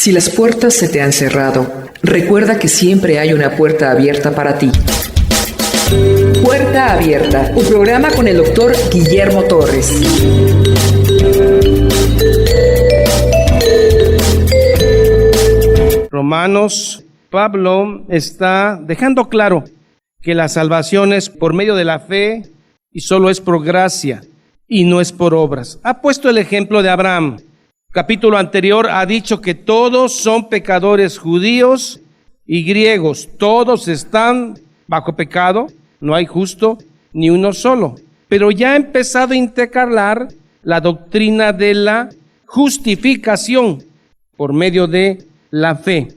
Si las puertas se te han cerrado, recuerda que siempre hay una puerta abierta para ti. Puerta Abierta, un programa con el doctor Guillermo Torres. Romanos, Pablo está dejando claro que la salvación es por medio de la fe y solo es por gracia y no es por obras. Ha puesto el ejemplo de Abraham. Capítulo anterior ha dicho que todos son pecadores, judíos y griegos. Todos están bajo pecado, no hay justo ni uno solo. Pero ya ha empezado a intercalar la doctrina de la justificación por medio de la fe.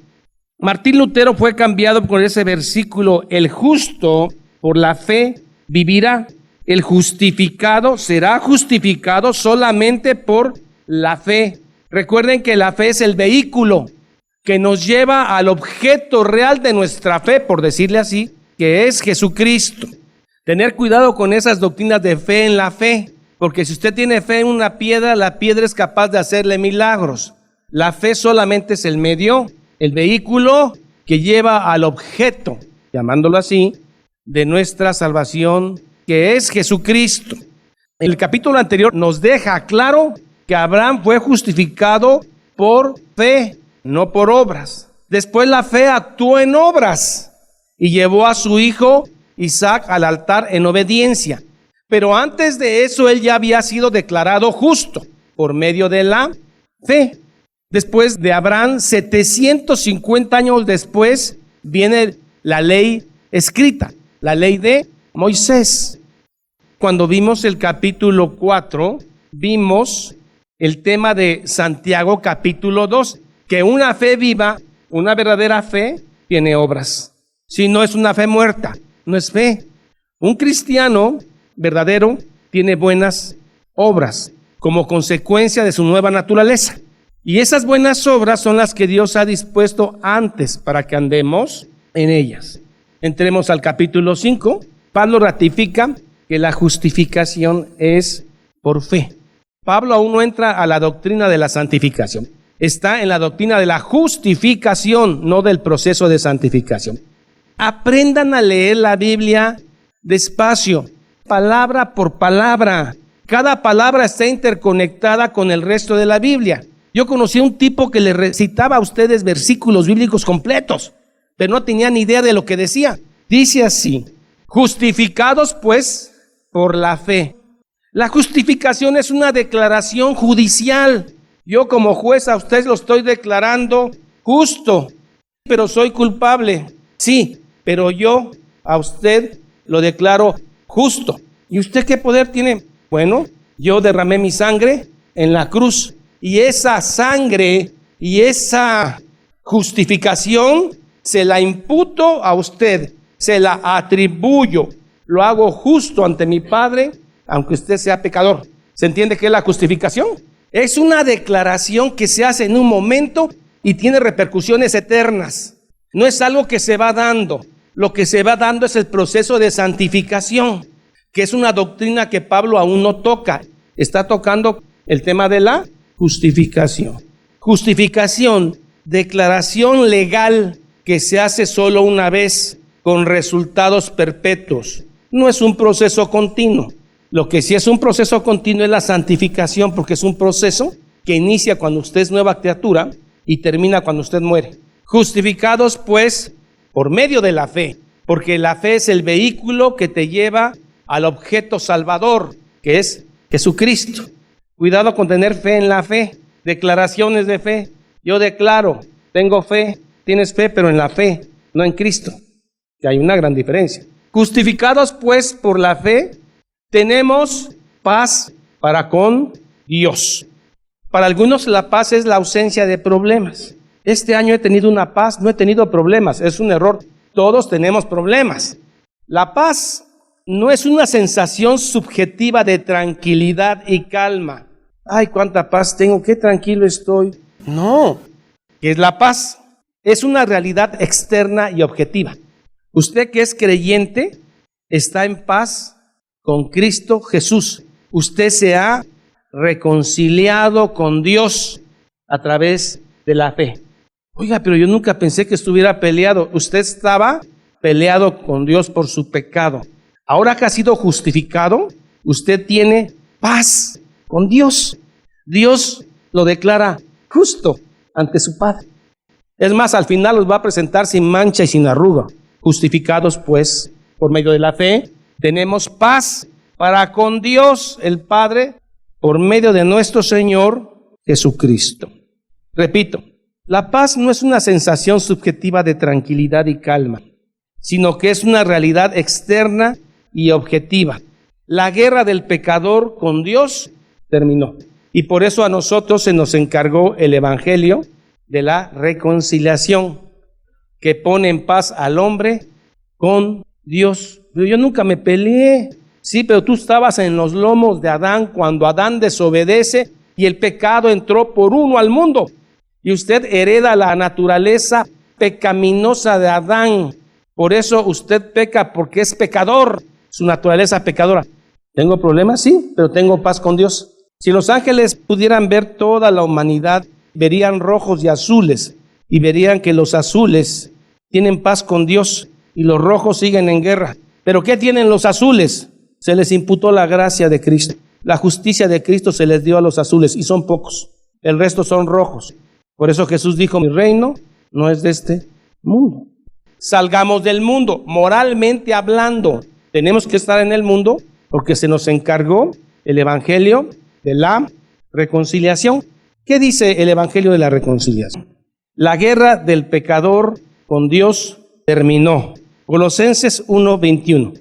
Martín Lutero fue cambiado por ese versículo: el justo por la fe vivirá. El justificado será justificado solamente por la fe. Recuerden que la fe es el vehículo que nos lleva al objeto real de nuestra fe, por decirle así, que es Jesucristo. Tener cuidado con esas doctrinas de fe en la fe, porque si usted tiene fe en una piedra, la piedra es capaz de hacerle milagros. La fe solamente es el medio, el vehículo que lleva al objeto, llamándolo así, de nuestra salvación, que es Jesucristo. El capítulo anterior nos deja claro que Abraham fue justificado por fe, no por obras. Después la fe actuó en obras y llevó a su hijo Isaac al altar en obediencia. Pero antes de eso él ya había sido declarado justo por medio de la fe. Después de Abraham, 750 años después, viene la ley escrita, la ley de Moisés. Cuando vimos el capítulo 4, vimos el tema de Santiago capítulo 2, que una fe viva, una verdadera fe, tiene obras. Si no, es una fe muerta, no es fe. Un cristiano verdadero tiene buenas obras como consecuencia de su nueva naturaleza. Y esas buenas obras son las que Dios ha dispuesto antes para que andemos en ellas. Entremos al capítulo 5. Pablo ratifica que la justificación es por fe. Pablo aún no entra a la doctrina de la santificación. Está en la doctrina de la justificación, no del proceso de santificación. Aprendan a leer la Biblia despacio, palabra por palabra. Cada palabra está interconectada con el resto de la Biblia. Yo conocí a un tipo que le recitaba a ustedes versículos bíblicos completos, pero no tenía ni idea de lo que decía. Dice así: justificados pues por la fe. La justificación es una declaración judicial. Yo como juez a usted lo estoy declarando justo, pero soy culpable. Sí, pero yo a usted lo declaro justo. ¿Y usted qué poder tiene? Bueno, yo derramé mi sangre en la cruz. Y esa sangre y esa justificación se la imputo a usted, se la atribuyo. Lo hago justo ante mi Padre, aunque usted sea pecador. ¿Se entiende qué es la justificación? Es una declaración que se hace en un momento y tiene repercusiones eternas. No es algo que se va dando. Lo que se va dando es el proceso de santificación, que es una doctrina que Pablo aún no toca. Está tocando el tema de la justificación. Justificación, declaración legal que se hace solo una vez con resultados perpetuos. No es un proceso continuo. Lo que sí es un proceso continuo es la santificación, porque es un proceso que inicia cuando usted es nueva criatura y termina cuando usted muere. Justificados pues por medio de la fe, porque la fe es el vehículo que te lleva al objeto salvador, que es Jesucristo. Cuidado con tener fe en la fe, declaraciones de fe. Yo declaro, tengo fe, tienes fe, pero en la fe, no en Cristo. Que hay una gran diferencia. Justificados pues por la fe, tenemos paz para con Dios. Para algunos la paz es la ausencia de problemas. Este año he tenido una paz, no he tenido problemas, es un error. Todos tenemos problemas. La paz no es una sensación subjetiva de tranquilidad y calma. Ay, cuánta paz tengo, qué tranquilo estoy. No, ¿qué es la paz? Es una realidad externa y objetiva. Usted que es creyente está en paz con Cristo Jesús. Usted se ha reconciliado con Dios a través de la fe. Oiga, pero yo nunca pensé que estuviera peleado. Usted estaba peleado con Dios por su pecado. Ahora que ha sido justificado, usted tiene paz con Dios. Dios lo declara justo ante su Padre. Es más, al final los va a presentar sin mancha y sin arruga. Justificados, pues, por medio de la fe, tenemos paz para con Dios el Padre por medio de nuestro Señor Jesucristo. Repito, la paz no es una sensación subjetiva de tranquilidad y calma, sino que es una realidad externa y objetiva. La guerra del pecador con Dios terminó. Y por eso a nosotros se nos encargó el Evangelio de la reconciliación, que pone en paz al hombre con Dios. Pero yo nunca me peleé. Sí, pero tú estabas en los lomos de Adán cuando Adán desobedece y el pecado entró por uno al mundo. Y usted hereda la naturaleza pecaminosa de Adán. Por eso usted peca, porque es pecador, su naturaleza pecadora. ¿Tengo problemas? Sí, pero tengo paz con Dios. Si los ángeles pudieran ver toda la humanidad, verían rojos y azules, y verían que los azules tienen paz con Dios y los rojos siguen en guerra. ¿Pero qué tienen los azules? Se les imputó la gracia de Cristo. La justicia de Cristo se les dio a los azules, y son pocos. El resto son rojos. Por eso Jesús dijo, mi reino no es de este mundo. Salgamos del mundo, moralmente hablando. Tenemos que estar en el mundo porque se nos encargó el Evangelio de la reconciliación. ¿Qué dice el Evangelio de la reconciliación? La guerra del pecador con Dios terminó. Colosenses 1:21.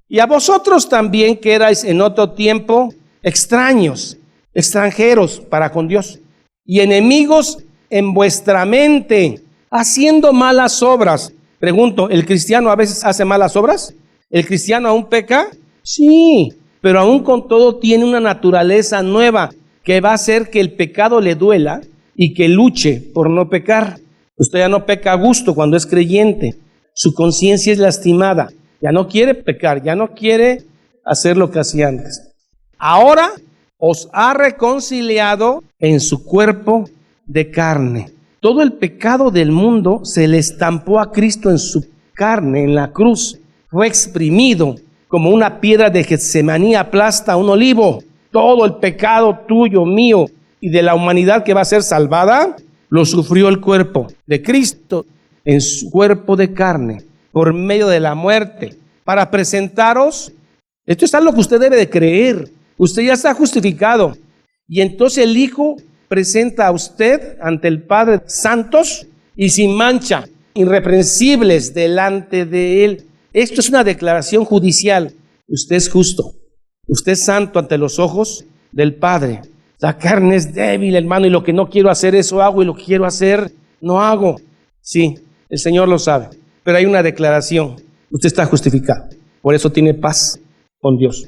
Y a vosotros también que erais en otro tiempo extraños, extranjeros para con Dios, y enemigos en vuestra mente, haciendo malas obras. Pregunto, ¿el cristiano a veces hace malas obras? ¿El cristiano aún peca? Sí, pero aún con todo tiene una naturaleza nueva que va a hacer que el pecado le duela y que luche por no pecar. Usted ya no peca a gusto cuando es creyente. Su conciencia es lastimada. Ya no quiere pecar, ya no quiere hacer lo que hacía antes. Ahora os ha reconciliado en su cuerpo de carne. Todo el pecado del mundo se le estampó a Cristo en su carne, en la cruz. Fue exprimido como una piedra de Getsemaní aplasta un olivo. Todo el pecado tuyo, mío y de la humanidad que va a ser salvada, lo sufrió el cuerpo de Cristo en su cuerpo de carne, por medio de la muerte, para presentaros. Esto es algo que usted debe de creer. Usted ya está justificado. Y entonces el Hijo presenta a usted ante el Padre santos y sin mancha, irreprensibles delante de Él. Esto es una declaración judicial. Usted es justo. Usted es santo ante los ojos del Padre. La carne es débil, hermano, y lo que no quiero hacer, eso hago, y lo que quiero hacer, no hago. Sí, el Señor lo sabe. Pero hay una declaración. Usted está justificado. Por eso tiene paz con Dios.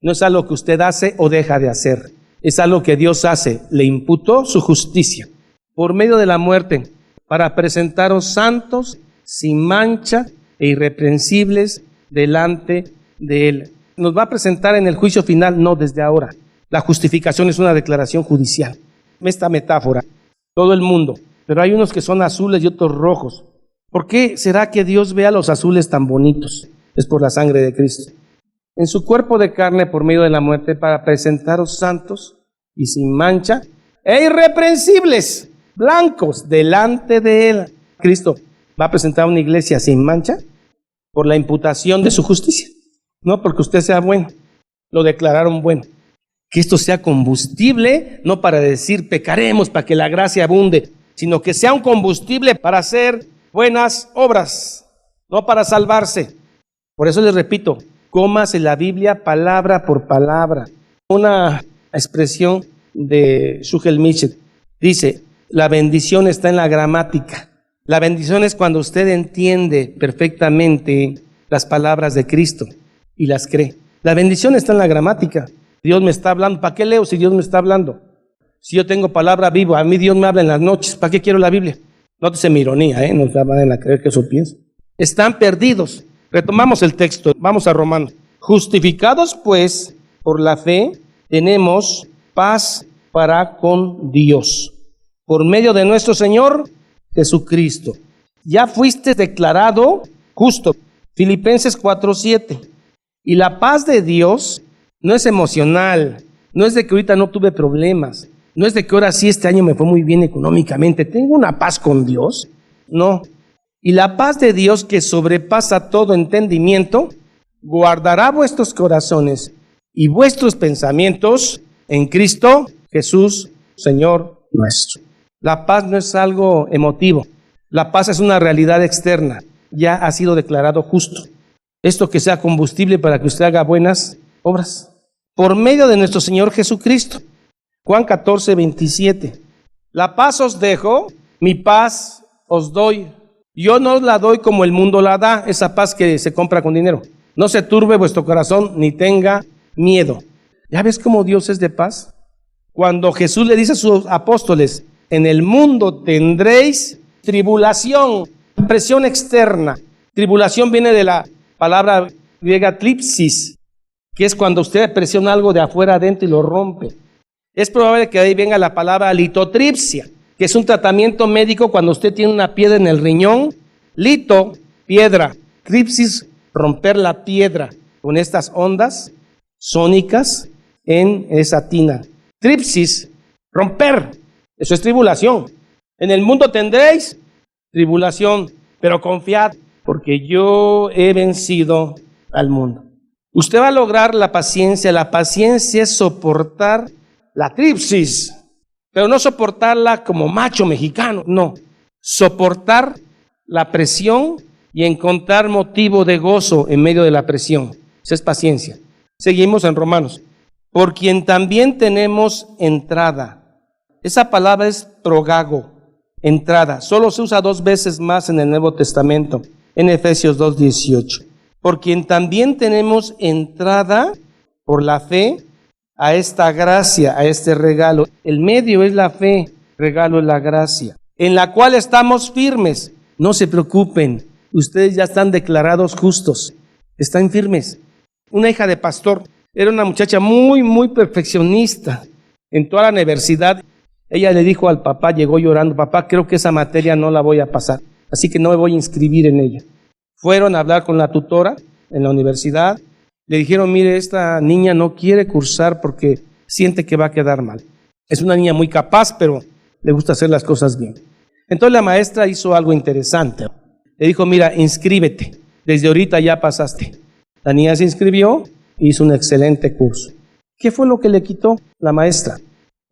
No es algo que usted hace o deja de hacer. Es algo que Dios hace. Le imputó su justicia por medio de la muerte para presentaros santos, sin mancha e irreprensibles delante de Él. Nos va a presentar en el juicio final, no desde ahora. La justificación es una declaración judicial. Esta metáfora, todo el mundo, pero hay unos que son azules y otros rojos. ¿Por qué será que Dios ve a los azules tan bonitos? Es por la sangre de Cristo. En su cuerpo de carne por medio de la muerte para presentaros santos y sin mancha e irreprensibles, blancos delante de Él. Cristo va a presentar una iglesia sin mancha por la imputación de su justicia, no porque usted sea bueno, lo declararon bueno. Que esto sea combustible, no para decir pecaremos para que la gracia abunde, sino que sea un combustible para hacer buenas obras, no para salvarse. Por eso les repito, cómase la Biblia palabra por palabra. Una expresión de Schugel-Mitscher dice, la bendición está en la gramática. La bendición es cuando usted entiende perfectamente las palabras de Cristo y las cree. La bendición está en la gramática. Dios me está hablando. ¿Para qué leo si Dios me está hablando? Si yo tengo palabra viva, a mí Dios me habla en las noches. ¿Para qué quiero la Biblia? Nótese mi ironía, no van a creer que eso pienso. Están perdidos. Retomamos el texto. Vamos a Romanos. Justificados pues por la fe, tenemos paz para con Dios, por medio de nuestro Señor Jesucristo. Ya fuiste declarado justo. Filipenses 4:7. Y la paz de Dios no es emocional, no es de que ahorita no tuve problemas, no es de que ahora sí este año me fue muy bien económicamente, tengo una paz con Dios. No. Y la paz de Dios que sobrepasa todo entendimiento, guardará vuestros corazones y vuestros pensamientos en Cristo Jesús, Señor nuestro. La paz no es algo emotivo, la paz es una realidad externa, ya ha sido declarado justo. Esto que sea combustible para que usted haga buenas obras, por medio de nuestro Señor Jesucristo. Juan 14:27. La paz os dejo, mi paz os doy. Yo no os la doy como el mundo la da, esa paz que se compra con dinero. No se turbe vuestro corazón ni tenga miedo. ¿Ya ves cómo Dios es de paz? Cuando Jesús le dice a sus apóstoles, en el mundo tendréis tribulación, presión externa. Tribulación viene de la palabra griega tlipsis, que es cuando usted presiona algo de afuera adentro y lo rompe. Es probable que ahí venga la palabra litotripsia, que es un tratamiento médico cuando usted tiene una piedra en el riñón. Lito, piedra. Tripsis, romper la piedra con estas ondas sónicas en esa tina. Tripsis, romper. Eso es tribulación. En el mundo tendréis tribulación, pero confiad, porque yo he vencido al mundo. Usted va a lograr la paciencia. La paciencia es soportar la tripsis, pero no soportarla como macho mexicano, no. Soportar la presión y encontrar motivo de gozo en medio de la presión. Esa es paciencia. Seguimos en Romanos. Por quien también tenemos entrada. Esa palabra es progago, entrada. Solo se usa 2 veces más en el Nuevo Testamento, en Efesios 2:18. Por quien también tenemos entrada por la fe a esta gracia, a este regalo. El medio es la fe, regalo es la gracia, en la cual estamos firmes. No se preocupen, ustedes ya están declarados justos, están firmes. Una hija de pastor, era una muchacha muy perfeccionista. En toda la universidad, ella le dijo al papá, llegó llorando, papá, creo que esa materia no la voy a pasar, así que no me voy a inscribir en ella. Fueron a hablar con la tutora en la universidad, le dijeron, mire, esta niña no quiere cursar porque siente que va a quedar mal. Es una niña muy capaz, pero le gusta hacer las cosas bien. Entonces la maestra hizo algo interesante. Le dijo, mira, inscríbete, desde ahorita ya pasaste. La niña se inscribió, hizo un excelente curso. ¿Qué fue lo que le quitó la maestra?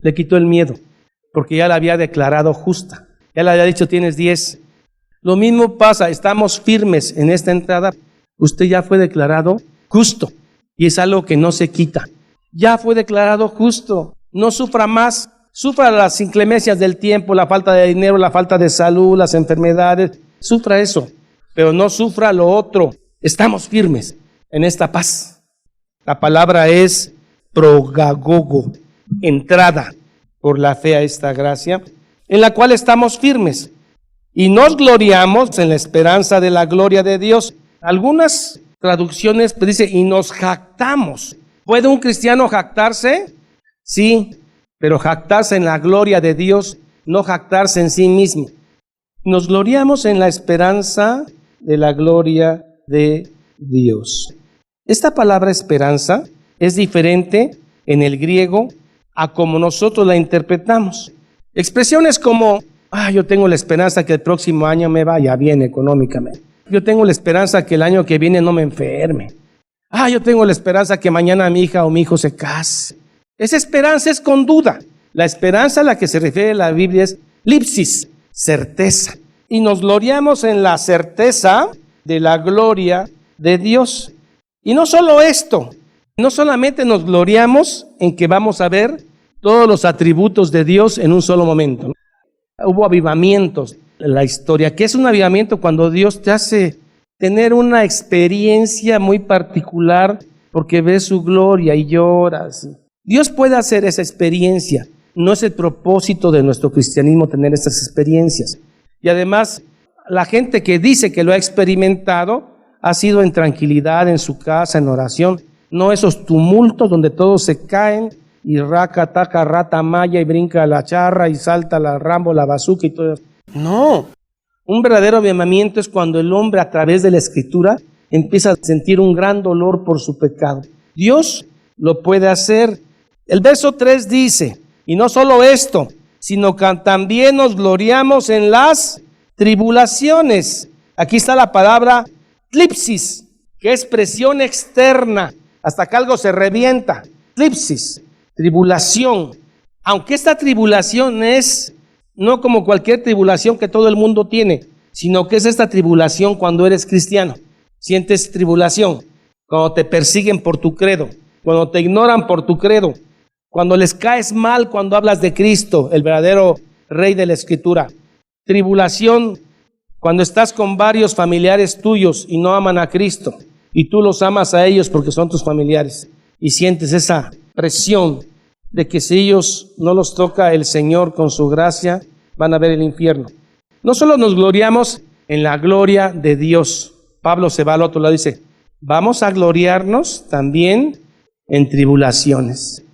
Le quitó el miedo, porque ya la había declarado justa. Ya le había dicho, tienes 10. Lo mismo pasa, estamos firmes en esta entrada. Usted ya fue declarado justo, y es algo que no se quita. Ya fue declarado justo, no sufra más, sufra las inclemencias del tiempo, la falta de dinero, la falta de salud, las enfermedades, sufra eso, pero no sufra lo otro. Estamos firmes en esta paz. La palabra es progagogo, entrada por la fe a esta gracia, en la cual estamos firmes, y nos gloriamos en la esperanza de la gloria de Dios. Algunas traducciones dice, y nos jactamos. ¿Puede un cristiano jactarse? Sí, pero jactarse en la gloria de Dios, no jactarse en sí mismo. Nos gloriamos en la esperanza de la gloria de Dios. Esta palabra esperanza es diferente en el griego a como nosotros la interpretamos. Expresiones como, yo tengo la esperanza que el próximo año me vaya bien económicamente. Yo tengo la esperanza que el año que viene no me enferme. Yo tengo la esperanza que mañana mi hija o mi hijo se case. Esa esperanza es con duda. La esperanza a la que se refiere la Biblia es lipsis, certeza. Y nos gloriamos en la certeza de la gloria de Dios. Y no solo esto, no solamente nos gloriamos en que vamos a ver todos los atributos de Dios en un solo momento. Hubo avivamientos en la historia. ¿Qué es un avivamiento? Cuando Dios te hace tener una experiencia muy particular porque ves su gloria y lloras. Dios puede hacer esa experiencia. No es el propósito de nuestro cristianismo tener estas experiencias. Y además, la gente que dice que lo ha experimentado ha sido en tranquilidad, en su casa, en oración. No esos tumultos donde todos se caen y raca, taca, rata, maya y brinca la charra y salta la Rambo, la bazooka y todo eso. No, Un verdadero avivamiento es cuando el hombre a través de la Escritura empieza a sentir un gran dolor por su pecado. Dios lo puede hacer. El verso 3 dice, y no solo esto, sino que también nos gloriamos en las tribulaciones. Aquí está la palabra tlipsis, que es presión externa, hasta que algo se revienta. Tlipsis, tribulación. Aunque esta tribulación es no como cualquier tribulación que todo el mundo tiene, sino que es esta tribulación cuando eres cristiano. Sientes tribulación cuando te persiguen por tu credo, cuando te ignoran por tu credo, cuando les caes mal cuando hablas de Cristo, el verdadero Rey de la Escritura. Tribulación cuando estás con varios familiares tuyos y no aman a Cristo, y tú los amas a ellos porque son tus familiares, y sientes esa presión de que si ellos no los toca el Señor con su gracia, van a ver el infierno. No solo nos gloriamos en la gloria de Dios. Pablo se va al otro lado y dice, vamos a gloriarnos también en tribulaciones,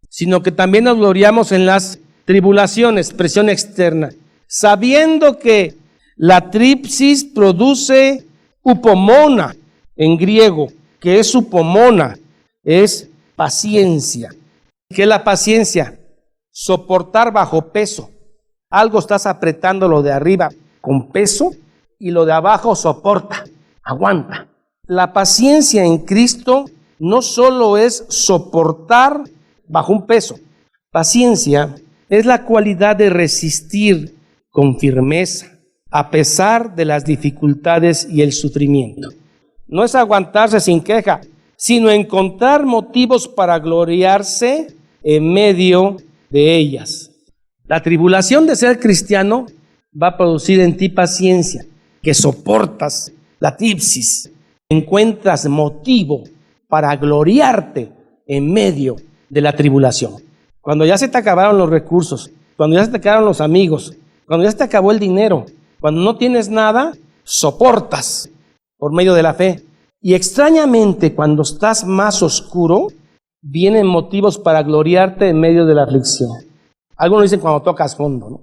sino que también nos gloriamos en las tribulaciones, presión externa, sabiendo que la tripsis produce upomona en griego, que es upomona, es paciencia. ¿Qué es la paciencia? Soportar bajo peso. Algo estás apretando lo de arriba con peso y lo de abajo soporta, aguanta. La paciencia en Cristo no solo es soportar bajo un peso. Paciencia es la cualidad de resistir con firmeza a pesar de las dificultades y el sufrimiento. No es aguantarse sin queja, sino encontrar motivos para gloriarse en medio de ellas. La tribulación de ser cristiano va a producir en ti paciencia, que soportas la tripsis, encuentras motivo para gloriarte en medio de la tribulación. Cuando ya se te acabaron los recursos, cuando ya se te acabaron los amigos, cuando ya se te acabó el dinero, cuando no tienes nada, soportas por medio de la fe. Y extrañamente, cuando estás más oscuro, vienen motivos para gloriarte en medio de la aflicción. Algunos dicen cuando tocas fondo, ¿no?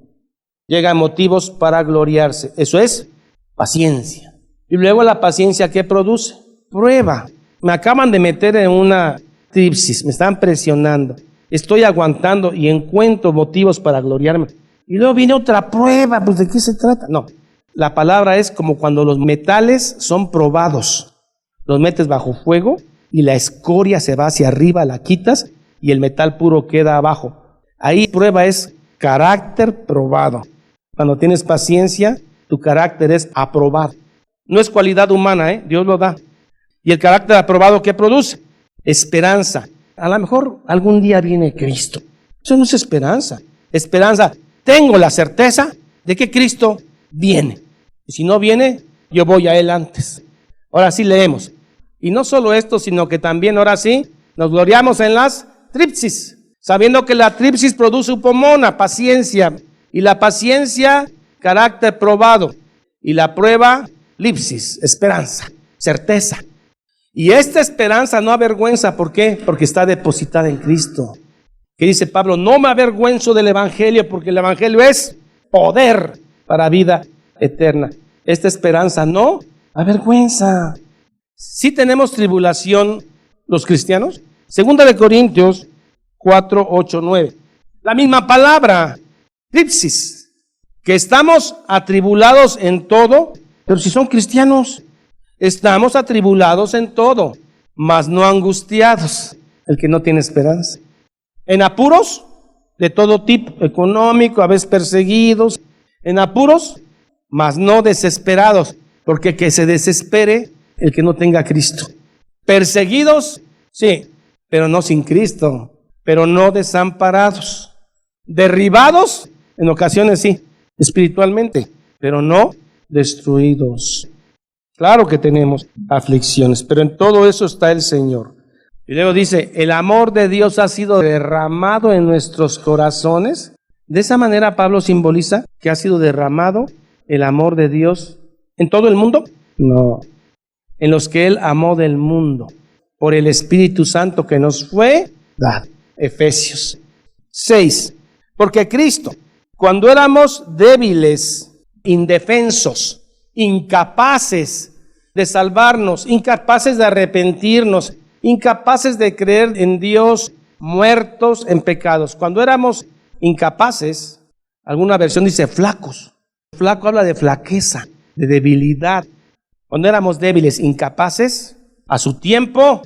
Llegan motivos para gloriarse. Eso es paciencia. Y luego la paciencia, ¿qué produce? Prueba. Me acaban de meter en una tripsis, me están presionando. Estoy aguantando y encuentro motivos para gloriarme. Y luego viene otra prueba, pues ¿de qué se trata? No, la palabra es como cuando los metales son probados. Los metes bajo fuego y la escoria se va hacia arriba, la quitas y el metal puro queda abajo. Ahí prueba es carácter probado. Cuando tienes paciencia, tu carácter es aprobado. No es cualidad humana, Dios lo da. Y el carácter aprobado, ¿qué produce? Esperanza. A lo mejor algún día viene Cristo. Eso no es esperanza. Esperanza. Tengo la certeza de que Cristo viene. Y si no viene, yo voy a Él antes. Ahora sí leemos. Y no solo esto, sino que también ahora sí nos gloriamos en las tripsis, sabiendo que la tripsis produce upomona, paciencia, y la paciencia, carácter probado, y la prueba, lipsis, esperanza, certeza. Y esta esperanza no avergüenza, ¿por qué? Porque está depositada en Cristo. Que dice Pablo, no me avergüenzo del Evangelio, porque el Evangelio es poder para vida eterna. Esta esperanza no avergüenza. Si tenemos tribulación los cristianos. 2 de Corintios 4, 8, 9. La misma palabra, tripsis, que estamos atribulados en todo, pero si son cristianos, estamos atribulados en todo, mas no angustiados, el que no tiene esperanza. En apuros de todo tipo, económico, a veces perseguidos, en apuros, mas no desesperados, porque que se desespere el que no tenga a Cristo. Perseguidos, sí, pero no sin Cristo, pero no desamparados. Derribados, en ocasiones sí, espiritualmente, pero no destruidos. Claro que tenemos aflicciones, pero en todo eso está el Señor. Y luego dice, el amor de Dios ha sido derramado en nuestros corazones. De esa manera Pablo simboliza que ha sido derramado el amor de Dios en todo el mundo. No, en los que Él amó del mundo, por el Espíritu Santo que nos fue dado. Efesios 6. Porque Cristo, cuando éramos débiles, indefensos, incapaces de salvarnos, incapaces de arrepentirnos, incapaces de creer en Dios, muertos en pecados. Cuando éramos incapaces, alguna versión dice flacos. Flaco habla de flaqueza, de debilidad. Cuando éramos débiles, incapaces, a su tiempo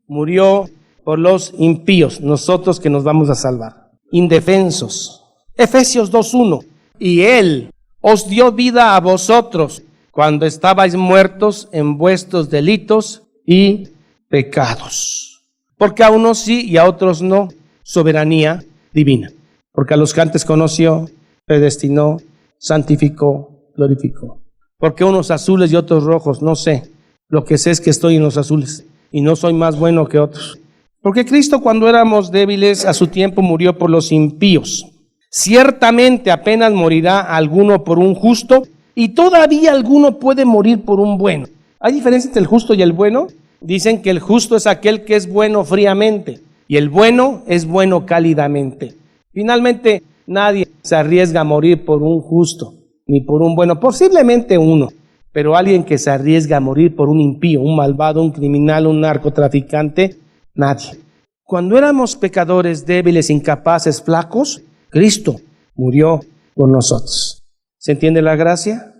murió por los impíos, nosotros que nos vamos a salvar. Indefensos. Efesios 2:1. Y Él os dio vida a vosotros cuando estabais muertos en vuestros delitos y pecados. Porque a unos sí y a otros no. Soberanía divina. Porque a los que antes conoció, predestinó, santificó, glorificó. Porque unos azules y otros rojos, no sé. Lo que sé es que estoy en los azules y no soy más bueno que otros. Porque Cristo, cuando éramos débiles, a su tiempo murió por los impíos. Ciertamente apenas morirá alguno por un justo, y todavía alguno puede morir por un bueno. ¿Hay diferencia entre el justo y el bueno? Dicen que el justo es aquel que es bueno fríamente, y el bueno es bueno cálidamente. Finalmente, nadie se arriesga a morir por un justo, ni por un bueno. Posiblemente uno, pero alguien que se arriesga a morir por un impío, un malvado, un criminal, un narcotraficante, nadie. Cuando éramos pecadores, débiles, incapaces, flacos, Cristo murió por nosotros. ¿Se entiende la gracia?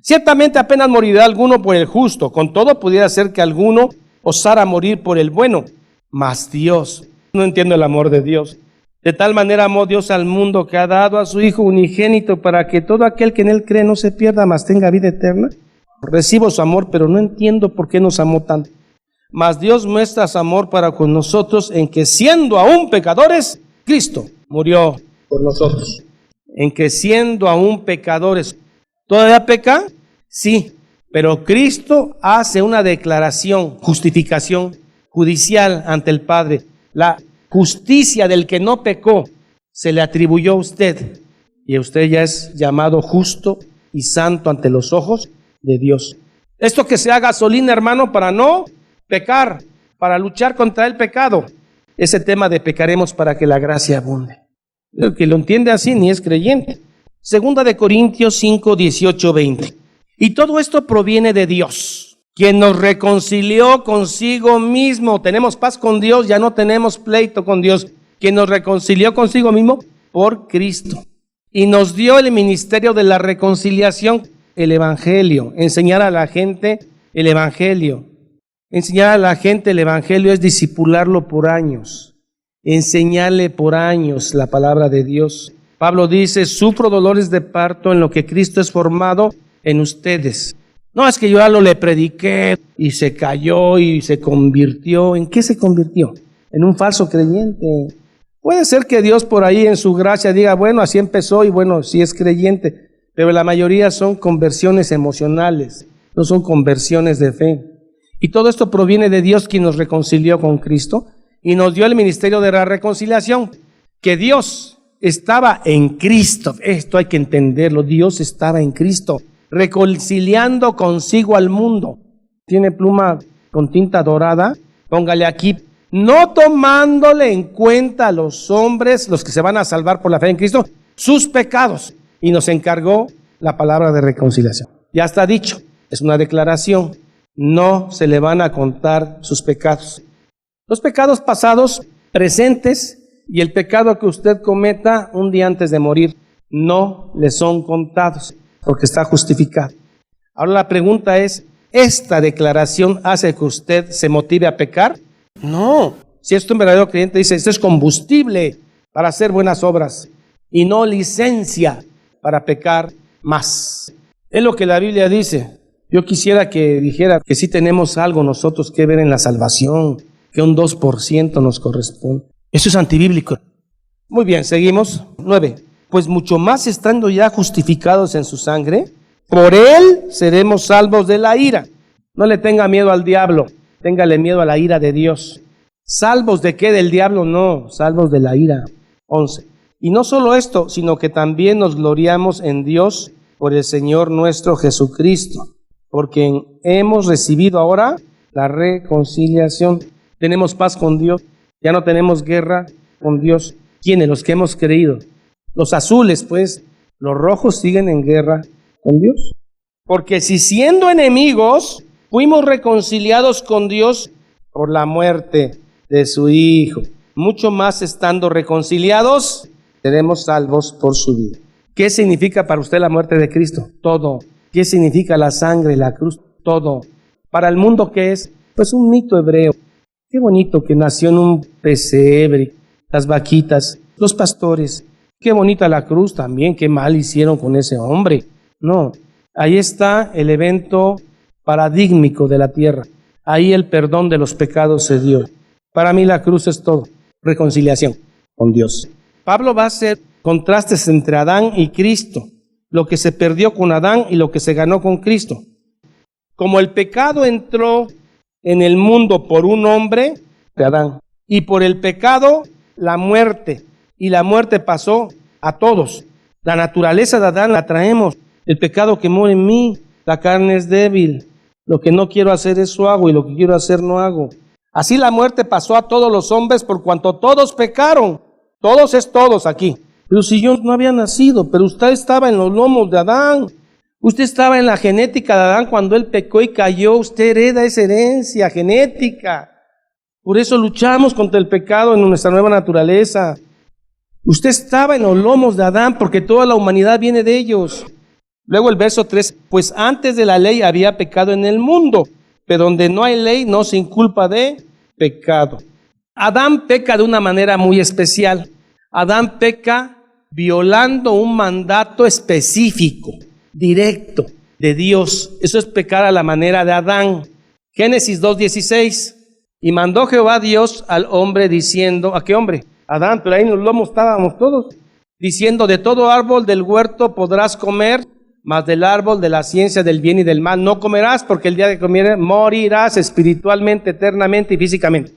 Ciertamente apenas morirá alguno por el justo, con todo pudiera ser que alguno osara morir por el bueno, mas Dios, no entiendo el amor de Dios. De tal manera amó Dios al mundo que ha dado a su Hijo unigénito para que todo aquel que en Él cree no se pierda, mas tenga vida eterna. Recibo su amor, pero no entiendo por qué nos amó tanto. Mas Dios muestra su amor para con nosotros en que siendo aún pecadores, Cristo murió por nosotros. En que siendo aún pecadores, ¿todavía peca? Sí, pero Cristo hace una declaración, justificación judicial ante el Padre. La justicia del que no pecó se le atribuyó a usted, y usted ya es llamado justo y santo ante los ojos de Dios. Esto que sea gasolina, hermano, para no pecar, para luchar contra el pecado. Ese tema de pecaremos para que la gracia abunde. El que lo entiende así ni es creyente. Segunda de Corintios 5, 18, 20. Y todo esto proviene de Dios, quien nos reconcilió consigo mismo. Tenemos paz con Dios, ya no tenemos pleito con Dios. Quien nos reconcilió consigo mismo por Cristo. Y nos dio el ministerio de la reconciliación, el Evangelio. Enseñar a la gente el Evangelio. Enseñar a la gente el Evangelio es discipularlo por años. Enseñarle por años la palabra de Dios. Pablo dice, sufro dolores de parto en lo que Cristo es formado en ustedes. No es que yo ya lo le prediqué y se cayó y se convirtió. ¿En qué se convirtió? En un falso creyente. Puede ser que Dios por ahí en su gracia diga, bueno, así empezó y bueno, sí es creyente. Pero la mayoría son conversiones emocionales, no son conversiones de fe. Y todo esto proviene de Dios, quien nos reconcilió con Cristo y nos dio el ministerio de la reconciliación. Que Dios estaba en Cristo, esto hay que entenderlo, Dios estaba en Cristo, reconciliando consigo al mundo. Tiene pluma con tinta dorada, póngale aquí, no tomándole en cuenta a los hombres, los que se van a salvar por la fe en Cristo, sus pecados. Y nos encargó la palabra de reconciliación. Ya está dicho, es una declaración, no se le van a contar sus pecados. Los pecados pasados, presentes, y el pecado que usted cometa un día antes de morir, no le son contados, porque está justificado. Ahora la pregunta es, ¿esta declaración hace que usted se motive a pecar? No. Si esto un verdadero creyente dice, esto es combustible para hacer buenas obras, y no licencia para pecar más. Es lo que la Biblia dice. Yo quisiera que dijera que sí tenemos algo nosotros que ver en la salvación, que un 2% nos corresponde. Eso es antibíblico. Muy bien, seguimos. 9. Pues mucho más estando ya justificados en su sangre, por él seremos salvos de la ira. No le tenga miedo al diablo, téngale miedo a la ira de Dios. ¿Salvos de qué? Del diablo, no, salvos de la ira. 11. Y no solo esto, sino que también nos gloriamos en Dios por el Señor nuestro Jesucristo, porque hemos recibido ahora la reconciliación. Tenemos paz con Dios, ya no tenemos guerra con Dios. ¿Quiénes? Los que hemos creído. Los azules, pues, los rojos siguen en guerra con Dios. Porque si siendo enemigos fuimos reconciliados con Dios por la muerte de su Hijo, mucho más estando reconciliados, seremos salvos por su vida. ¿Qué significa para usted la muerte de Cristo? Todo. ¿Qué significa la sangre, la cruz? Todo. Para el mundo, ¿qué es? Pues un mito hebreo. Qué bonito que nació en un pesebre, las vaquitas, los pastores. Qué bonita la cruz también, qué mal hicieron con ese hombre. No, ahí está el evento paradigmático de la tierra. Ahí el perdón de los pecados se dio. Para mí la cruz es todo, reconciliación con Dios. Pablo va a hacer contrastes entre Adán y Cristo, lo que se perdió con Adán y lo que se ganó con Cristo. Como el pecado entró en el mundo por un hombre, de Adán, y por el pecado la muerte, y la muerte pasó a todos. La naturaleza de Adán la traemos, el pecado que mora en mí, la carne es débil, lo que no quiero hacer eso hago y lo que quiero hacer no hago. Así la muerte pasó a todos los hombres por cuanto todos pecaron, todos es todos aquí. Pero si yo no había nacido, pero usted estaba en los lomos de Adán, usted estaba en la genética de Adán cuando él pecó y cayó, usted hereda esa herencia genética. Por eso luchamos contra el pecado en nuestra nueva naturaleza. Usted estaba en los lomos de Adán porque toda la humanidad viene de ellos. Luego el verso 3, pues antes de la ley había pecado en el mundo, pero donde no hay ley no se inculpa de pecado. Adán peca de una manera muy especial. Adán peca violando un mandato específico, directo de Dios. Eso es pecar a la manera de Adán. Génesis 2:16. Y mandó Jehová Dios al hombre diciendo, ¿a qué hombre? Adán, pero ahí en los lomos estábamos todos. Diciendo, de todo árbol del huerto podrás comer, mas del árbol de la ciencia del bien y del mal no comerás, porque el día que comieres morirás espiritualmente, eternamente y físicamente.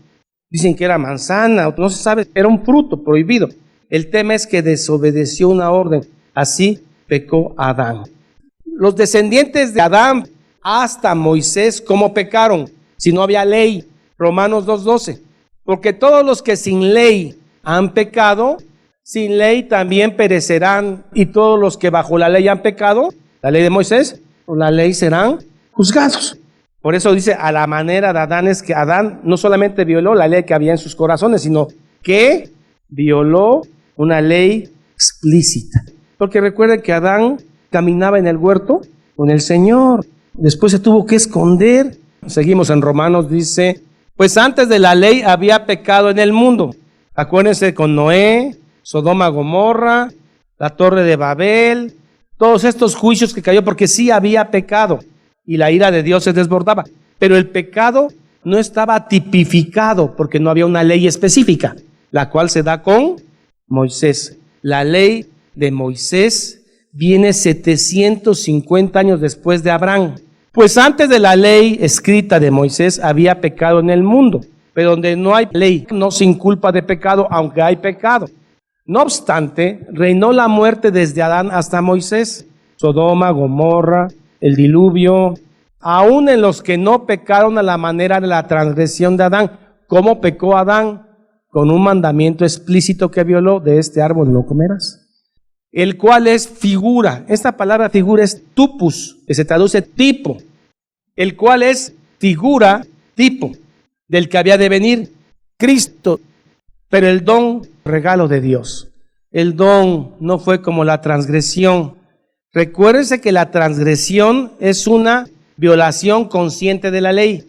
Dicen que era manzana, no se sabe, era un fruto prohibido. El tema es que desobedeció una orden. Así pecó Adán. Los descendientes de Adán hasta Moisés, ¿cómo pecaron? Si no había ley. Romanos 2:12. Porque todos los que sin ley han pecado, sin ley también perecerán. Y todos los que bajo la ley han pecado, la ley de Moisés, por la ley serán juzgados. Por eso dice, a la manera de Adán, es que Adán no solamente violó la ley que había en sus corazones, sino que violó una ley explícita. Porque recuerden que Adán caminaba en el huerto con el Señor. Después se tuvo que esconder. Seguimos en Romanos, dice, pues antes de la ley había pecado en el mundo. Acuérdense con Noé, Sodoma, Gomorra, la Torre de Babel, todos estos juicios que cayó porque sí había pecado y la ira de Dios se desbordaba. Pero el pecado no estaba tipificado porque no había una ley específica, la cual se da con Moisés. La ley de Moisés viene 750 años después de Abraham. Pues antes de la ley escrita de Moisés había pecado en el mundo, pero donde no hay ley no se inculpa de pecado, aunque hay pecado. No obstante, reinó la muerte desde Adán hasta Moisés, Sodoma, Gomorra, el diluvio, aún en los que no pecaron a la manera de la transgresión de Adán. ¿Cómo pecó Adán? Con un mandamiento explícito que violó, de este árbol no comerás. El cual es figura. Esta palabra figura es tupus, que se traduce tipo. El cual es figura, tipo, del que había de venir Cristo. Pero el don, regalo de Dios. El don no fue como la transgresión. Recuérdense que la transgresión es una violación consciente de la ley.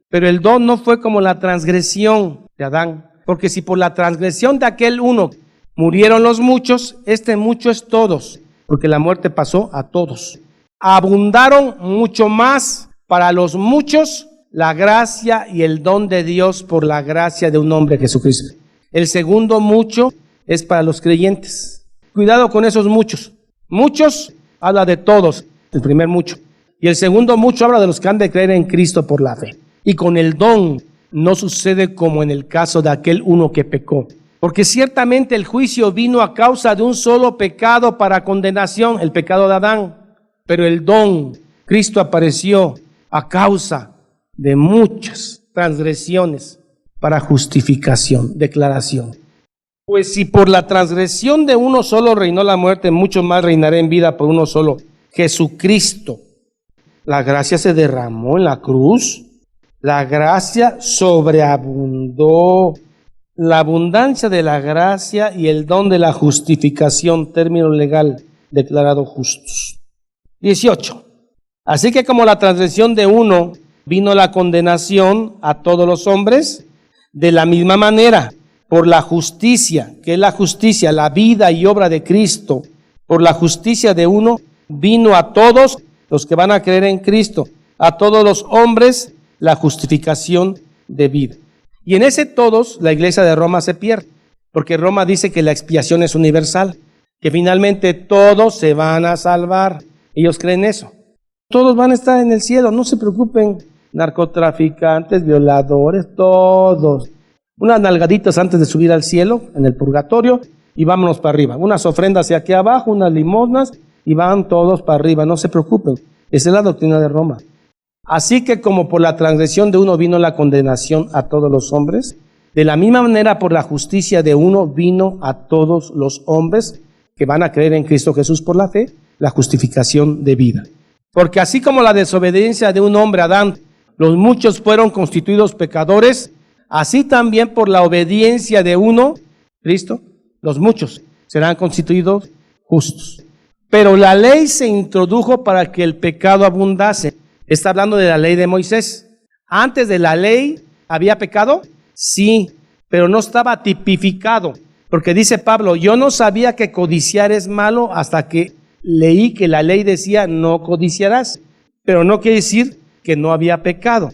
Pero el don no fue como la transgresión de Adán. Porque si por la transgresión de aquel uno murieron los muchos, este mucho es todos, porque la muerte pasó a todos. Abundaron mucho más para los muchos la gracia y el don de Dios por la gracia de un hombre, Jesucristo. El segundo mucho es para los creyentes. Cuidado con esos muchos. Muchos habla de todos, el primer mucho. Y el segundo mucho habla de los que han de creer en Cristo por la fe. Y con el don no sucede como en el caso de aquel uno que pecó. Porque ciertamente el juicio vino a causa de un solo pecado para condenación, el pecado de Adán. Pero el don, Cristo apareció a causa de muchas transgresiones para justificación, declaración. Pues si por la transgresión de uno solo reinó la muerte, mucho más reinará en vida por uno solo Jesucristo. La gracia se derramó en la cruz. La gracia sobreabundó. La abundancia de la gracia y el don de la justificación, término legal, declarado justos. 18. Así que como la transgresión de uno vino la condenación a todos los hombres, de la misma manera, por la justicia, que es la justicia, la vida y obra de Cristo, por la justicia de uno, vino a todos los que van a creer en Cristo, a todos los hombres, la justificación de vida. Y en ese todos, la iglesia de Roma se pierde, porque Roma dice que la expiación es universal, que finalmente todos se van a salvar. Ellos creen eso. Todos van a estar en el cielo, no se preocupen, narcotraficantes, violadores, todos. Unas nalgaditas antes de subir al cielo, en el purgatorio, y vámonos para arriba. Unas ofrendas hacia aquí abajo, unas limosnas, y van todos para arriba, no se preocupen. Esa es la doctrina de Roma. Así que como por la transgresión de uno vino la condenación a todos los hombres, de la misma manera por la justicia de uno vino a todos los hombres que van a creer en Cristo Jesús por la fe, la justificación de vida. Porque así como la desobediencia de un hombre, Adán, los muchos fueron constituidos pecadores, así también por la obediencia de uno, Cristo, los muchos serán constituidos justos. Pero la ley se introdujo para que el pecado abundase. Está hablando de la ley de Moisés. Antes de la ley, ¿había pecado? Sí, pero no estaba tipificado. Porque dice Pablo, yo no sabía que codiciar es malo hasta que leí que la ley decía no codiciarás. Pero no quiere decir que no había pecado,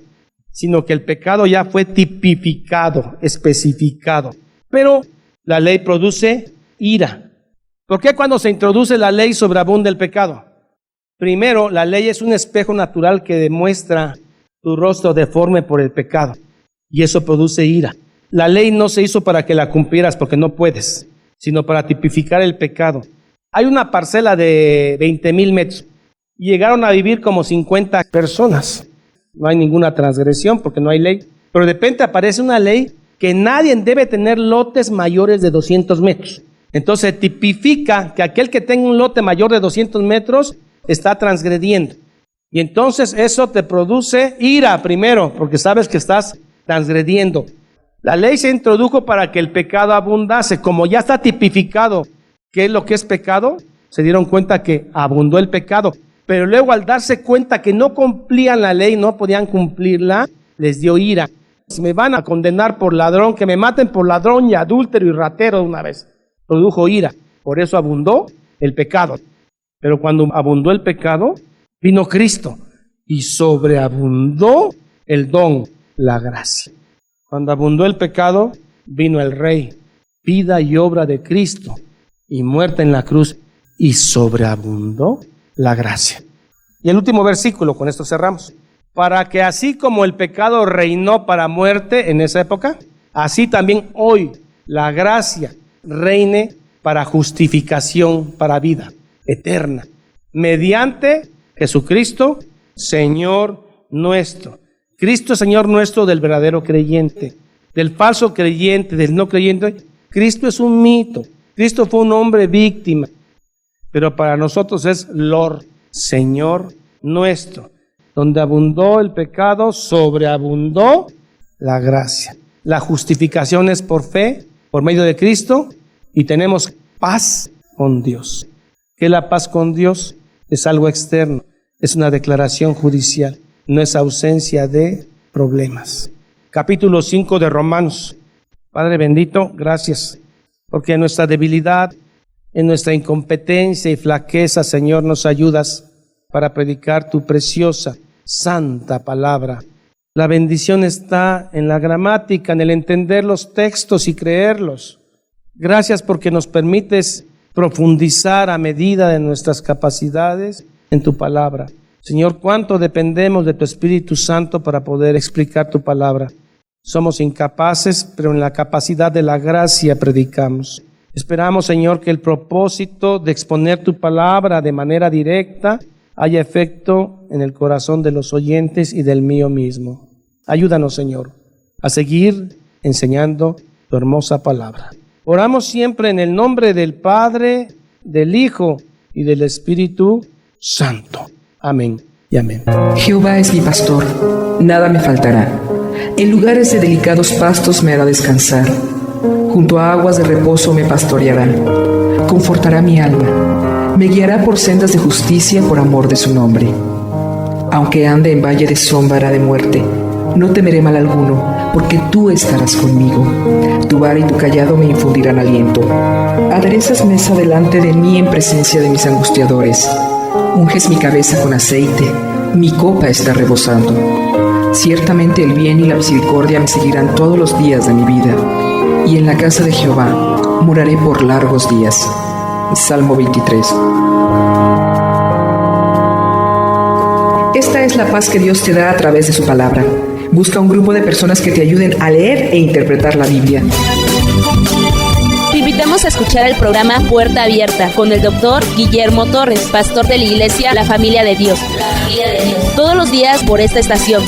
sino que el pecado ya fue tipificado, especificado. Pero la ley produce ira. ¿Por qué cuando se introduce la ley sobreabunda el pecado? Primero, la ley es un espejo natural que demuestra tu rostro deforme por el pecado, y eso produce ira. La ley no se hizo para que la cumplieras porque no puedes, sino para tipificar el pecado. Hay una parcela de 20,000 metros y llegaron a vivir como 50 personas. No hay ninguna transgresión porque no hay ley, pero de repente aparece una ley que nadie debe tener lotes mayores de 200 metros. Entonces tipifica que aquel que tenga un lote mayor de 200 metros está transgrediendo. Y entonces eso te produce ira primero, porque sabes que estás transgrediendo. La ley se introdujo para que el pecado abundase. Como ya está tipificado qué es lo que es pecado, se dieron cuenta que abundó el pecado. Pero luego al darse cuenta que no cumplían la ley, no podían cumplirla, les dio ira. Si me van a condenar por ladrón, que me maten por ladrón y adúltero y ratero de una vez. Produjo ira. Por eso abundó el pecado. Pero cuando abundó el pecado, vino Cristo y sobreabundó el don, la gracia. Cuando abundó el pecado, vino el Rey, vida y obra de Cristo y muerte en la cruz, y sobreabundó la gracia. Y el último versículo, con esto cerramos. Para que así como el pecado reinó para muerte en esa época, así también hoy la gracia reine para justificación, para vida eterna, mediante Jesucristo, Señor nuestro. Cristo es Señor nuestro del verdadero creyente, del falso creyente, del no creyente. Cristo es un mito. Cristo fue un hombre víctima, pero para nosotros es Lord, Señor nuestro. Donde abundó el pecado, sobreabundó la gracia. La justificación es por fe, por medio de Cristo, y tenemos paz con Dios. Que la paz con Dios es algo externo, es una declaración judicial, no es ausencia de problemas. Capítulo 5 de Romanos. Padre bendito, gracias, porque en nuestra debilidad, en nuestra incompetencia y flaqueza, Señor, nos ayudas para predicar tu preciosa, santa palabra. La bendición está en la gramática, en el entender los textos y creerlos. Gracias porque nos permites profundizar a medida de nuestras capacidades en tu palabra. Señor, cuánto dependemos de tu Espíritu Santo para poder explicar tu palabra. Somos incapaces, pero en la capacidad de la gracia predicamos. Esperamos, Señor, que el propósito de exponer tu palabra de manera directa haya efecto en el corazón de los oyentes y del mío mismo. Ayúdanos, Señor, a seguir enseñando tu hermosa palabra. Oramos siempre en el nombre del Padre, del Hijo y del Espíritu santo. Amén y amén. Jehová es mi pastor, nada me faltará. En lugares de delicados pastos me hará descansar. Junto a aguas de reposo me pastoreará. Confortará mi alma. Me guiará por sendas de justicia por amor de su nombre. Aunque ande en valle de sombra de muerte, no temeré mal alguno, porque tú estarás conmigo. Tu vara y tu cayado me infundirán aliento. Aderezas mesa delante de mí en presencia de mis angustiadores. Unges mi cabeza con aceite, mi copa está rebosando. Ciertamente el bien y la misericordia me seguirán todos los días de mi vida, y en la casa de Jehová moraré por largos días. Salmo 23. Esta es la paz que Dios te da a través de su palabra. Busca un grupo de personas que te ayuden a leer e interpretar la Biblia. Te invitamos a escuchar el programa Puerta Abierta con el Dr. Guillermo Torres, pastor de la iglesia La Familia de Dios. Todos los días por esta estación.